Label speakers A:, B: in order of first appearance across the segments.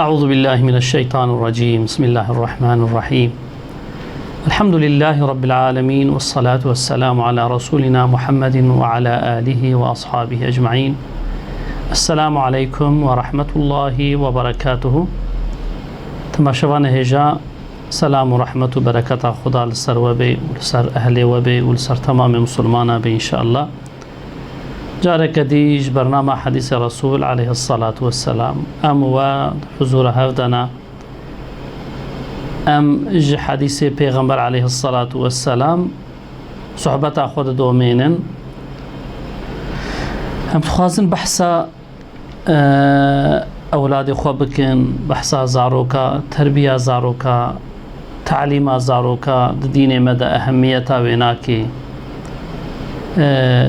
A: أعوذ بالله من الشيطان الرجيم. بسم الله الرحمن الرحيم. الحمد لله رب العالمين، والصلاة والسلام على رسولنا محمد وعلى آله وأصحابه أجمعين. السلام عليكم ورحمة الله وبركاته. تماشوان هجا سلام ورحمة وبركاته خدا لسر وبي ولسر أهل وبي ولسر تمام مسلمان بي إن شاء الله. جارك ديج برنامج حديث رسول عليه الصلاة والسلام أم وحضور هفدنا أم ج حديث پیغمبر عليه الصلاة والسلام صحبت خود دومينن هم تخوازن بحثا أولاد خو بكن، بحثا زاروكا، تربية زاروكا، تعليم زاروكا دين مدى أهمية ويناكي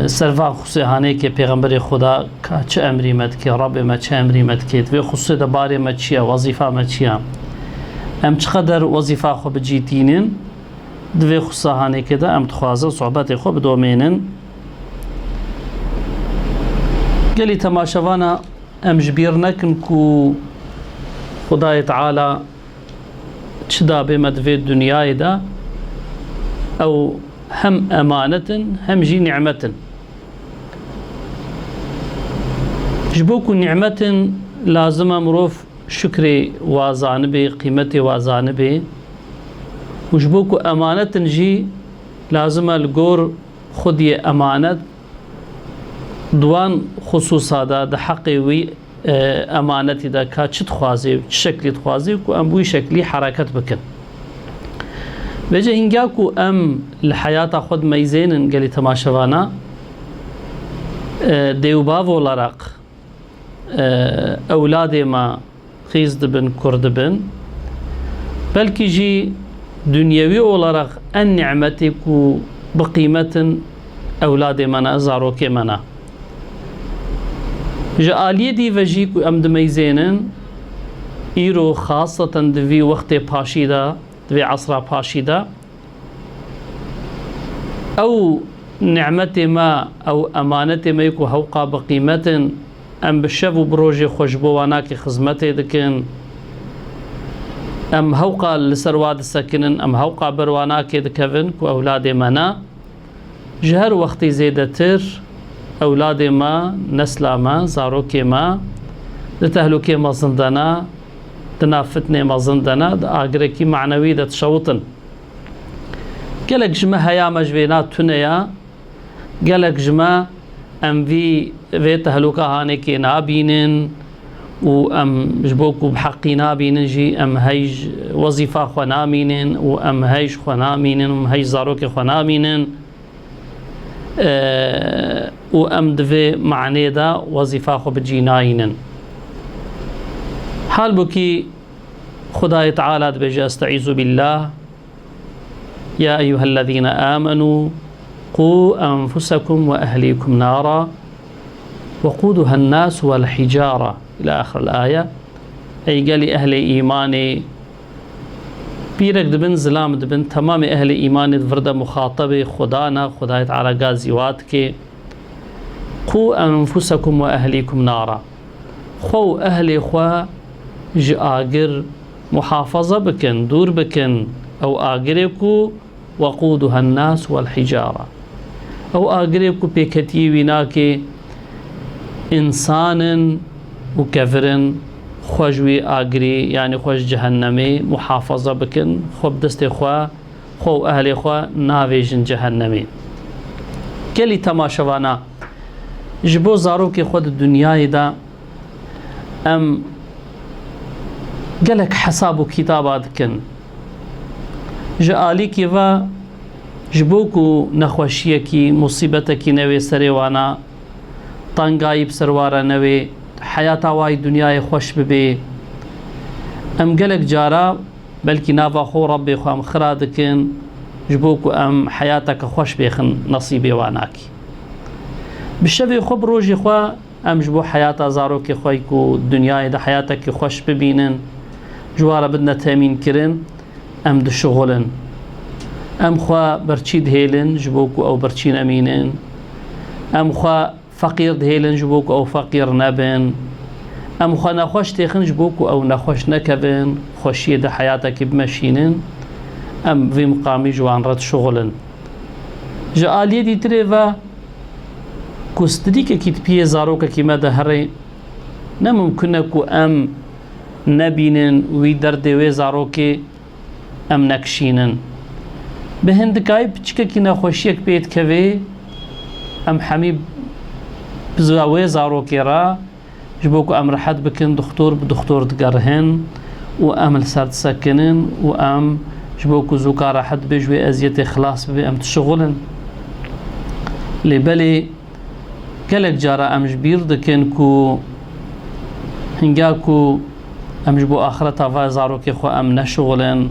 A: سروا خصوصی هانی که پیغمبر خدا چه امری مد که رب ما چه امری مد که و خصوصی دباره ما چیه وظیفه ما چیه ام چقدر وظیفه خو بجیتینن دو خصوصی هانی که ده ام تخوازه صحبت خو بدومینن گلی تماشوانا ام جبیر نکن کو خدای تعالی چدا به مدوی دنیای ده او هم أمانة هم جي نعمة جبوكو نعمة لازم مروف شكري وازانبي قيمتي وازانبي وجبوكو أمانة جي لازم الجور خدي أمانة دوان خصوصا دا حقي وي أمانتي دا كاتش تخوازي شكلي تخوازي وكو أمبوي شكلي حركات بكن بجا هنگاكو ام الحياة خود ميزين قالي تماشوانا ديوباف ولرق أولادي ما خيز دبن كرد بن بلكي جي دنيوي ولرق أن نعمتكو بقيمة أولادي منا زاروكي منا جا آلية دي وجيكو ام دميزينن إيرو خاصة دوي وقت باشيدا في عصر باشيدا أو نعمة ما أو أمانة ما يكو هوقا بقيمة أم بشفو بروجي خوشبواناكي خزمته دكن أم هوقا لسرواد السكنن أم هوقا برواناكي دكفن كو أولاد منا جهر وقتي زيدتر أولاد ما نسلا ما زاروكي ما لتهلوكي ما زندنا دنا فتنة ما زندنا دا آگركي معنوي دا تشوطن قالك جمع هيا مجبينات تنيا قالك جمع ام في تهلوكا هانيكي نابينن و ام جبوكو بحقي نابينن جي ام هيج وظيفة خو نامينن و ام هيج خو نامينن و ام هيج زاروكي خو نامينن و ام دفي معني دا وظيفة خو بجيناينن حال بكي خداي تعالى بجي استعيذ بالله يا أيها الذين آمنوا قوا أنفسكم وأهليكم نارا وقودها الناس والحجارة إلى آخر الآية. أي قال أهل إيماني بيرك دبن زلام دبن تمام أهل إيماني فرد مخاطبة خدانا خداي تعالى قازيواتك قوا أنفسكم وأهليكم نارا خو أهلي خوا جي آقر محافظة بكن دور بكن أو آقريكو وقودها الناس والحجارة أو آقريكو بكتي ويناكي إنسان وكفرن خوجوي آقري يعني خوش جهنمي محافظة بكن خوب دستي خو أهلي خوا ناويجن جهنمي كلي تماشوانا جبو زاروكي خود الدنيا دا أم قالك حساب كتابات كن جالي كيفا جبوكو نخوشيكي مصيبتكي نوي سريوانا طنقاي بسروارا نوي حياتا واي دنياي خوش ببي ام قالك جارا بلكي نافا خو ربي خو ام خرادكن جبوكو ام حياتك خوش بيخن نصيبي واناكي بالشبه خو بروجي خو ام جبو حياتا زاروكي خويكو دنياي دا حياتك خوش ببينن جوارا بدنا تامين كرن ام دو شغلن ام خوا برچي دهيلن جبوكو او برچين امينن ام خوا فقير دهيلن جبوكو او فقير نبن ام خو نخوش تخنج بوكو او نخوش نكبن خوشيه ده حياتك بمشينن ام في مقامي جوان رد شغلن جاليه دي تريفا كوستريكا كيت بيه زاروكا كيما ده هري نممكنكو ام نبينن وي دردي وي زاروكي ام نكشينن بهندكاي بچكا كي نخوشيك بيت كوي ام حميب بزاوي زاروكي را جبوكو ام رحت بكن دكتور بدكتور تقرهن وام لسر تسكنن وام جبوكو زوكا راحت بجوي ازيت خلاص بي ام تشغلن لبالي كلك جارا ام جبير دكن كو هنگاكو ام جبو اخرتا فازاروكي خو ام نشغلن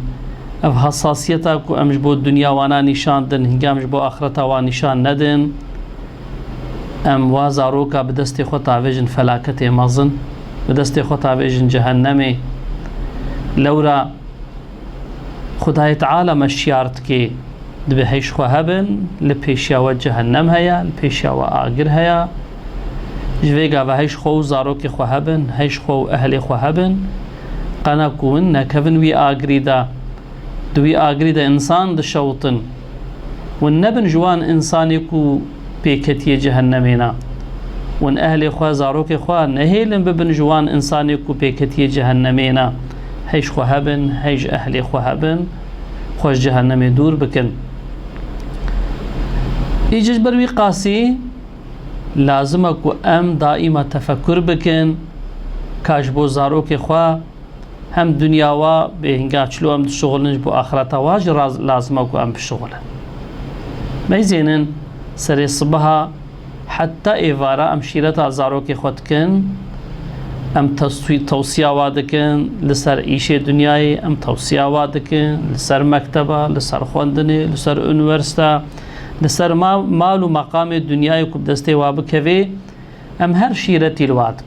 A: اف حساسيتا كو ام جبو الدنيا وانا نشان دن هنگام جبو اخرتا وانا نشان ندن ام وازاروكا بدستي خو تعويجن فلاكتي مزن بدستي خو تعويجن جهنمي لورا خدای تعالی مشیارت که دبی هیش خو هبن لپیشیا و جهنم هیا لپیشیا و آگر هیا جویگا و هیش خو زاروک خو هبن هیش خو اهل خو هبن قنا کون نکفن وی آگری دا دوی آگری دا انسان دشوطن ون نبن جوان انسانی کو پیکتی جهنمینا ون اهل خو زاروک خو نهیلن ببن جوان انسانی کو پیکتی جهنمینا هيش خو هبن هيج أهلي خو هبن خوش جهنم دور بكن يجج بروي قاسي لازمك أم دائما تفكر بكن كاجبو زاروك خو هم دنيا وا بهنگا چلو ام شغل نجبو آخرتا واج لازمك أم بشغل ما يزينن سري صبها حتى إيفارا أم شيرتا زاروك خوتكن ام توصيه وادكن لسر ايشه دنياي ام توصيه وادكن لسر مكتبه لسر خوندني لسر انورستا لسر مال ومقام الدنياي كب دستي وابكوي ام هر شيرتي الوادك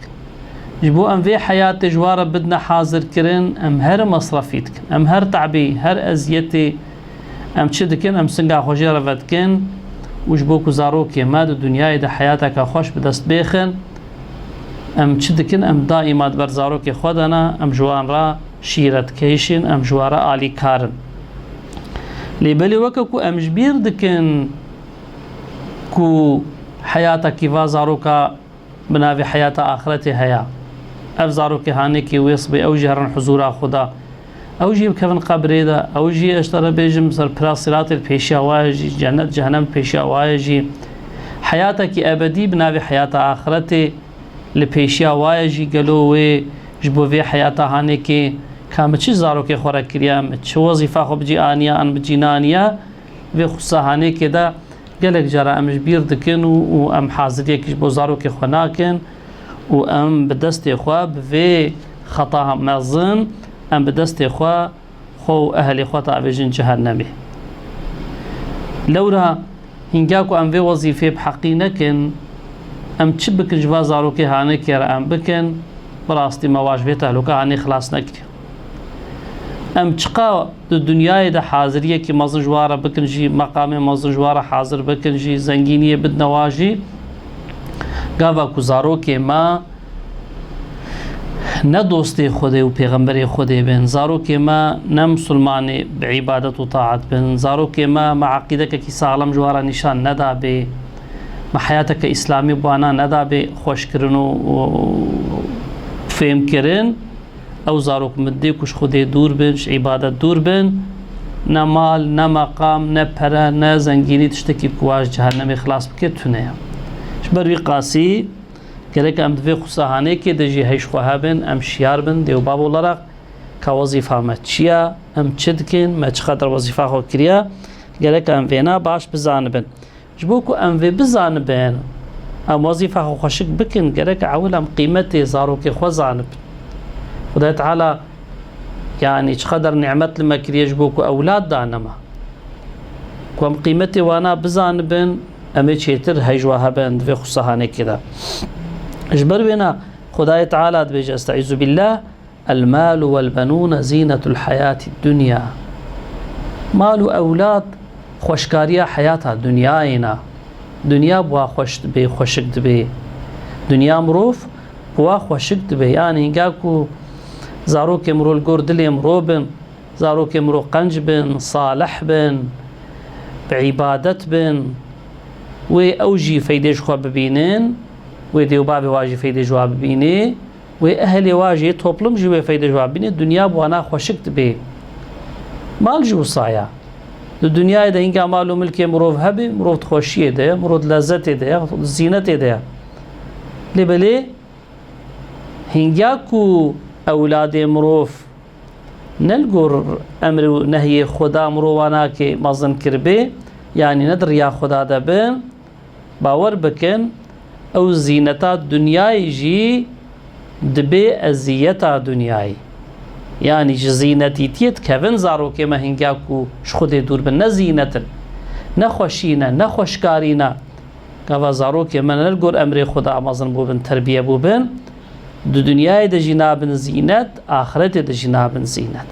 A: جبو ام في حياه جوار بدنا حاضر كرن ام هر مصرفيتك ام هر تعبي هر ازيتي ام تشدكن ام سنگا خوجيره ودكن وجبوكو زاروكي ماد الدنياي ده حياتك خوش بدست بيخن ام چدکن ام دائما برزاروک خودنا ام جوان را شیرت کیشن ام جوارا عالی کارن لیبلی وکو ام جبیر دکن کو حیاتا کی وازاروکا بناوی حیاتا آخرت هیا اف زاروک هانی کی ویصبی او جهرن حضورا خدا او جی کفن قبری دا او جی اشترا بیجم سر پراسرات الپیشا واجی جنت جهنم پیشا واجی حیاتا کی ابدی بناوی حیاتا آخرت لپیشیا واجی گلوه جبو في حياتا هاني كي كام چه زاروك خورا كريا چه وظيفه خو بجي آنيا ان بجينانيا في خصا هاني كي دا قالك جرا امش بير دكن و ام حاضريه كي جبو زاروك خناكن و ام بدست خو في خطا مزن ام بدست خو اهل خطا بجن جهنمي لورا هنگاكو ام في وظيفه بحقينكن ام چه بکن جوا زاروکی هانه که را ام بکن براستی مواجبه تهلوکه هانه خلاص نکری ام چقا دو دنیای ده حاضریه که مزن جواره بکن جی مقام مزن جواره حاضر بکن جی زنگینیه بد نواجی گاوا کو زاروکی ما نه دوستی خوده و پیغمبر خوده بین زاروکی ما نه مسلمان بعبادت و طاعت بین زاروکی ما مع عقیده که سالم جواره نشان ندا بی ما حياتك إسلامي بانا ندا بخوش كرن و فهم كرن أو زاروك مدي كش خدي دور بن عبادة دور بن نا مال نا مقام نا پرا نا زنگيني تشتكي بكواش جهنم خلاص بكتونه شبروي قاسي كرك ام دفي خصاهاني كي دجي هيش خوها بن ام شيار بن ديو بابو لرق كوظيفة ما تشيا ام تشدكن ما تخدر وظيفة خو كريا كرك ام فينا باش بزانبن جبوكو ام في بزانبن ام وظيفه خو خوشك بكن كرك عول ام قيمتي زاروكي خو زانب خدای تعالى يعني قدر نعمت لما كري جبوكو اولاد دانما كم قيمتي وانا بزانبن امي تشيتر هيجوا هبن في خصهانه كده اجبر بنا خدای تعالى بيج استعيذ بالله المال والبنون زينة الحياة الدنيا مال اولاد خوشكاريا حياتها دنياينا دنيا بوا خوش دبي خوشك دبي دنيا مروف بوا خوشک دبێ یان هینگاکو زاروکێ مرۆ گۆر دلێ مرۆ بن زاروکێ مرۆ قەنج بن صالح بن بعیبادەت بن وێ ئەوژی فەیدەی خوا ببینن وێ دێو بابێ واژی فەیدەی جوا ببینێ وێ ئەهلێ واژێ تۆپڵمژی وێ فەیدەی جوا ببینێ دنیا بوانا خوشک دبێ ماڵژی وسایە دنیایدا هینگا مال و ملکێ مرۆڤ هەبێ مرۆڤ خۆشیێ دەیە مرۆڤ لەزەتێ دەیە زینەتێ دەیە لێبەلێ هینگاکو ئەولادێ مرۆڤ نەلگۆڕ ئەمر و نەهیێ خۆدا مرۆڤاناکێ مەزن کردبێ یعنی نەدڕیا خۆدا دەبن باوەڕ بکەن ئەو زینەتا دنیایژی دبێ ئەزیەتا دنیایی یعنی زینەتی تێت کەڤن زارۆکێمە هینگاکو خودێ دوور بن نەزینەتن نەخۆشینە نەخۆشکارینە کەوا زارۆکێمە نەلگۆڕ ئەمرێ خۆدا مەزن بوو بن تەربیە بوو بن دنیای دەژی نابن زینەت ئاخرەتێ دەژی نابن زینەت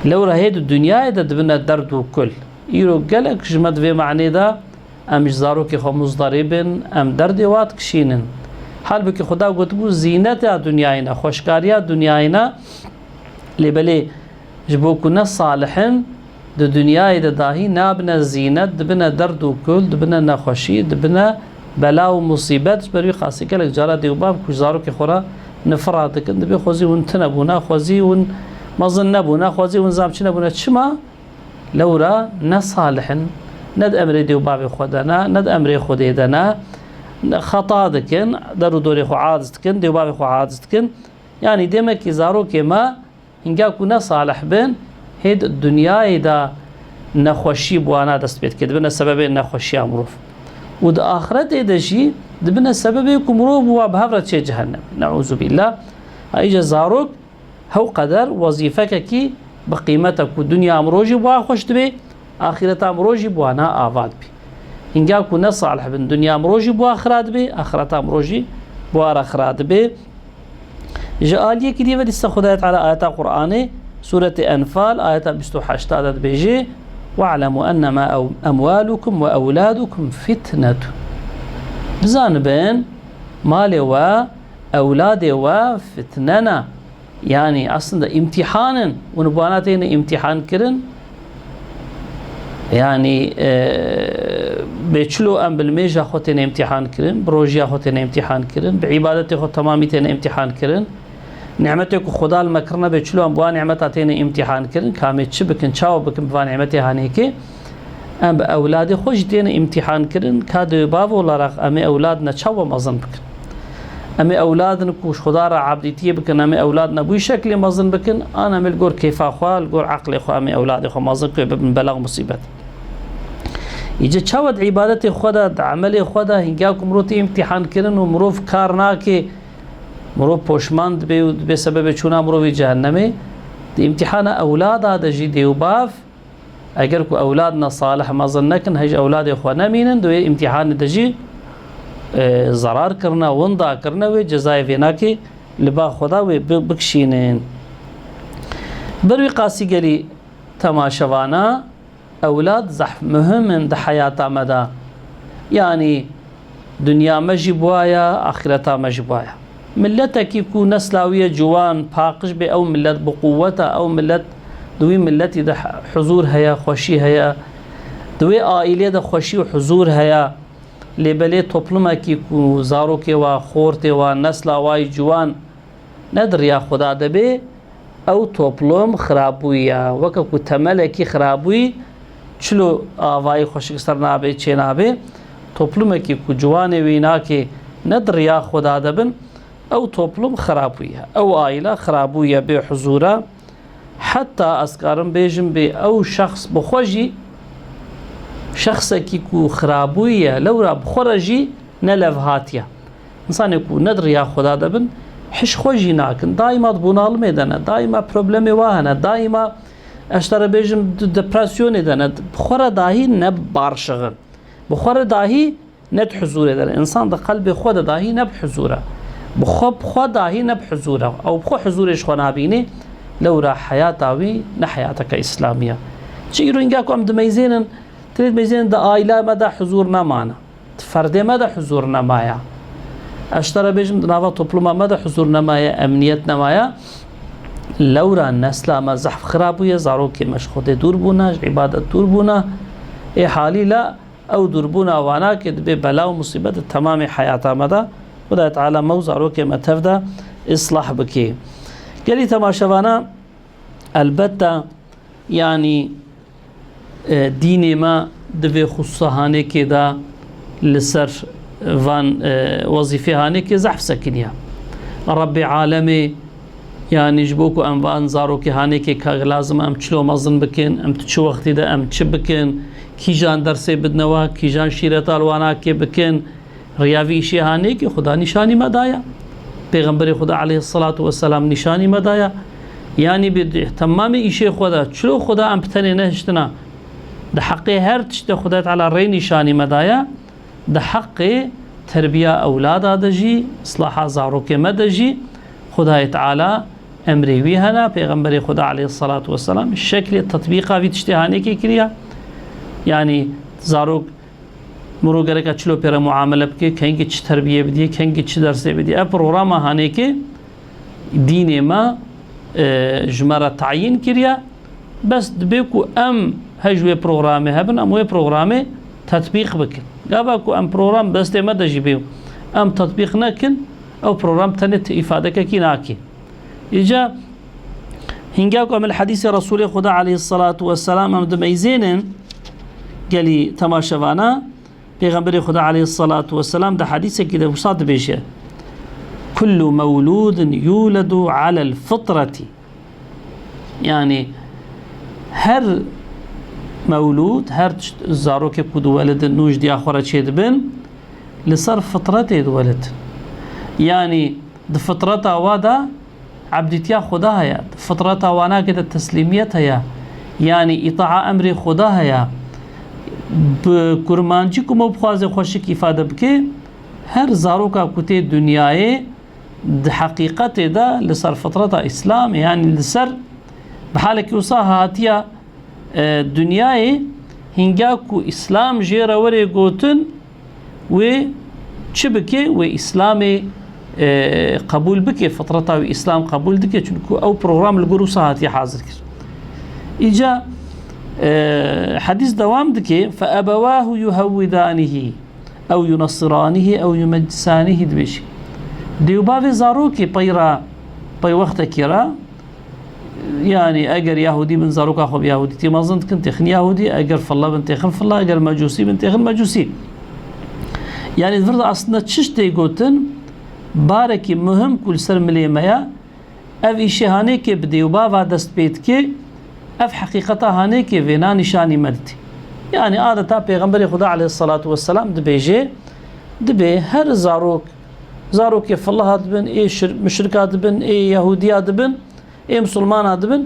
A: لەورە هەیە دنیای دەبنە دەرد و کول ئیرۆ گەلێک ژمە دوێ معنێدا ئەمیش زارۆکی خۆ مزدەڕی بن ئەم دەردێ وات کشینن حال بکە خۆدا گوتبوو زینەتە دنیایینە خۆشکاریە دنیایینە لێبەلێ ji bo ku ne salihên di dunyayê de dahî nabine zînet dibine derd û kul dibine nexweşî dibine bela û musîbet ji ber wî qasî gelek cara dêwbav ku ji zarokê xwe re nifira dikin dibê xwezî hûn tune bûne xwezî hûn mezin nebûne xwezî hûn zamçî nebûne çima lewra ne salihên ne di emrê dêwbavê xwe de ne ne di emrê Xwedê de ne xeta dikin der û dorê xwe aciz dikin dêwbavê xwe aciz dikin yanî demekî zarokê me هنگاکو نه صالح بن هید دنیای دا نخوشی بوانا دست بید که دبنه سبب نخوشی امروف و دا آخرت ایدشی دبنه سبب کمروف بوا بهفرت چه جهنم نعوذ بالله ایجا زاروک هو قدر وظیفه که بقیمتک و دنیا امروجی بوا خوش دبی آخرت امروجی بوانا آواد بی هنگاکو نه صالح بن دنیا امروجی بوا خراد بی آخرت امروجی بوا خراد بی جاءالية كده ودي استخدمت على آيات القرآن سورة أنفال آيات 28 عدد بيجي واعلموا أنما أموالكم وأولادكم فتنة بزان بين مالي وأولادي وفتننا يعني أصلا امتحانا ونبواناتين امتحان كرن يعني بيشلو أم بالميجا خوتين امتحان كرن بروجيا خوتين امتحان كرن بعبادتي خو تماميتين امتحان كرن نعمتك خدا المكرنا بيشلو أم بوا نعمتاتين امتحان كرن كامي تش بكن تشاو بكن بوا نعمتي هانيكي أم بأولادي خوجتين امتحان كرن كادو باب ولا رخ أمي أولادنا تشاو مظن بكن أمي أولادنا كوش خدا را عبديتي بكن أمي أولادنا بوي شكل مظن بكن أنا ملقور كيف أخوال القور عقلي خو أمي أولادي خو مظن كي ببلغ مصيبت يجي تشاود عبادتي خدا عملي خدا هنگاكو مروتي امتحان كرن ومروف كارناكي مروف پوشماند بسبب چونا مروفي جهنمي دي امتحان أولاد هذا جي ديوباف اگر کو أولادنا صالح ما ظنكن هج أولاد إخوانا مينن دوي امتحان دجي ضرار کرنا وندا کرنا وي جزاي فيناكي لبا خدا وي بكشينين بروي قاسي قلي تماشوانا أولاد زحف مهم عند حياة مدى يعني دنيا مجبوايا آخرتها مجبوايا ملتك يكون نسلاوية جوان باقش بي أو ملت بقوتها أو ملت دوي ملتي ده حضور هيا خوشي هيا دوي آئلية ده خوشي وحضور هيا لبلي طبلمك يكون زاروكي وخورتي ونسلاوي جوان ندر يا خدا دبي أو طبلم خرابويا وكاكو تملكي خرابوي چلو آوای خوشکستر نابه چه نابه توپلومه که جوانه وینا که ندر یا خدا دبن او توپلوم خرابویه او آیله خرابویه به حضوره حتی اسکارم بیجم به او شخص بخوجی شخصه که خرابویه لورا بخورجی نلفهاتیه انسان که ندر یا خدا دبن حش خوجی ناکن دائما بونال میدنه دائما پروبلمی واهنه دائما اشترى بيجم دبرسيون دنا بخورة داهي نب بارشغن بخورة داهي ند حضور دنا الانسان ده قلب خود داهي نب حضوره بخو داهي نب حضوره او بخو حضورش خنابيني لو را حياتاوي نحياتك اسلاميه تشيرو انجاكو ام دميزين تريد ميزين ده عائله مدى حضورنا معنا فرد مدى حضورنا معايا اشترى بيجم نافا طبلما مدى حضور نمايا امنيت نمايا لورا نسلا ما زحف خرابوية زاروكي مش خود دور بونا عبادت دور بونا اي حالي لا او دور بونا وانا كد ببلا ومصيبة تمام حياتا مدى ودا تعالى مو زاروكي ما تفدا اصلاح بكي قالي تماشوانا البتة يعني ديني ما دبي خصوصا هاني كدا لسر فان وظيفة هاني كي زحف سكنيا ربي عالمي يعني جبوكو ام وان زاروكي هاني كي لازم ام تشلو مزن بكن ام تشو وقتي دا ام تشبكن كي جان درسي بدنوا كي جان شيرتا الوانا كي بكن رياوي شي هاني كي خدا نشاني مدايا پیغمبر خدا عليه الصلاة والسلام نشاني مدايا يعني بتمام إشي خدا شلو خدا ام بتني نهشتنا ده حقي هر تشت خدا على ري نشاني مدايا ده حقي تربية أولادا دجي إصلاح زاروكي مدجي خدا تعالى أمري ويهنا پیغمبر خدا عليه الصلاة والسلام الشكل التطبيقه في تشتهاني كي كريا يعني زاروك مرو گرك چلو پر معامله بكي كنگي چ تربيه بدي كنگي چ درس بدي پروگرام هاني كي دين ما جمره تعيين كريا بس دبيكو ام هجوي پروگرام هبن ام وي پروگرام تطبيق بك قابكو ام پروگرام بس ما دجيبيو ام تطبيق نكن او پروگرام تنت افاده كي ناكي اجا هنگاكو من الحديث رسول خدا عليه الصلاة والسلام ام دميزين قالي تماشوانا پیغمبر خدا عليه الصلاة والسلام ده حديثه كده وصاد بيشه كل مولود يولد على الفطرة يعني هر مولود هر زاروك كود ولد نوج دي اخرى تشيد بن لصر فطرته الولد يعني ده فطرته وادا عبدتيا خدا هيا فطرته وانا كده تسليميت هيا يعني اطاعة امر خدا هيا بكرمانجي كما بخوازي خوشك إفادة بكي هر زاروكا كوتي دنياي ده حقيقته ده لسر فترة إسلام يعني لسر بحالك يوصاها هاتيا دنياي هنگاكو إسلام جيرا وري قوتن و چبكي و إسلامي قبول بكي فترة وإسلام قبول دكي چونكو أو بروغرام لقروسا هاتيا حاضر كر إجا حديث دوام دكي فأبواه يهودانه أو ينصرانه أو يمجسانه دبيش ديوبافي زاروكي بيرا بي وقت كيرا يعني أجر يهودي من زاروك أخو يهودي تي ما ظنت كنت تخن يهودي أجر فالله بنت خن فالله أجر مجوسي بنت خن مجوسي يعني فرض أصلا تشش تيجوتن باركي مهم كل سر مليميا أف إشي هانيكي بديوبافا دست بيتكي اف حقيقتا هاني كي فينا نشاني مدتي يعني عادة پیغمبر خدا عليه الصلاة والسلام دبيجي دبي هر زاروك يفالله دبن اي مشركات دبن اي يهوديات دبن اي مسلمان دبن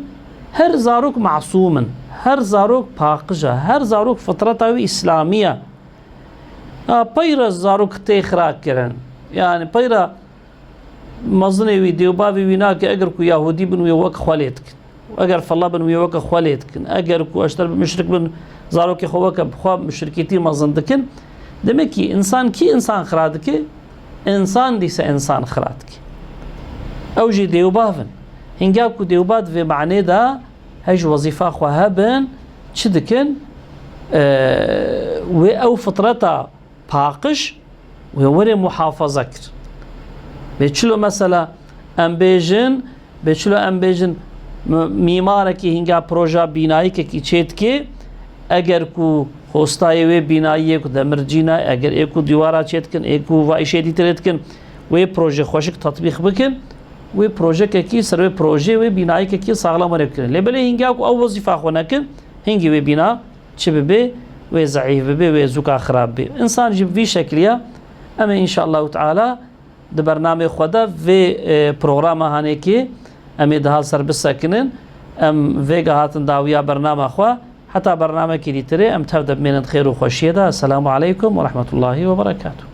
A: هر زاروك معصوما هر زاروك باقجة هر زاروك فطرته إسلامية بيرا زاروك تيخراك كرن يعني بيرا مظني ويديو بابي ويناك اقركو يهودي بن ويوك خواليتك اگر فالله بن ويوك خواليتكن اگر كو اشتر مشرك بن زاروك خوك بخوا مشركيتي مزندكن دمكي انسان كي انسان خرادك انسان ديس انسان خرادك اوجي ديوبافن هنگاكو ديوبات في معنى دا هج وظيفه خوها بن تشدكن و او فطرتا باقش ووري محافظه كر بيچلو مثلا امبيجن بيچلو امبيجن میمارکی هنگا پروژه بینایی که چیت که اگر کو هستای و بینایی کو دمرجینا اگر ایکو دیوارا چیت کن ایکو وایشه دیترت کن و پروژه خوشک تطبیق بکن و پروژه کی سر پروژه و بینایی کی ساغلام رکن لبله هنگا کو او وظیفه خو نکن هنگی و بنا چبه و ضعیف به و زکا خراب به انسان جب وی شکلیه اما ان شاء الله تعالی د برنامه خدا و پروگرام هانه کی امي دهال سر بساكنن ام فيغا هاتن داويا برنامج خوا حتى برنامج كي ديتري ام تبدا من خير وخوشيه. السلام عليكم ورحمه الله وبركاته.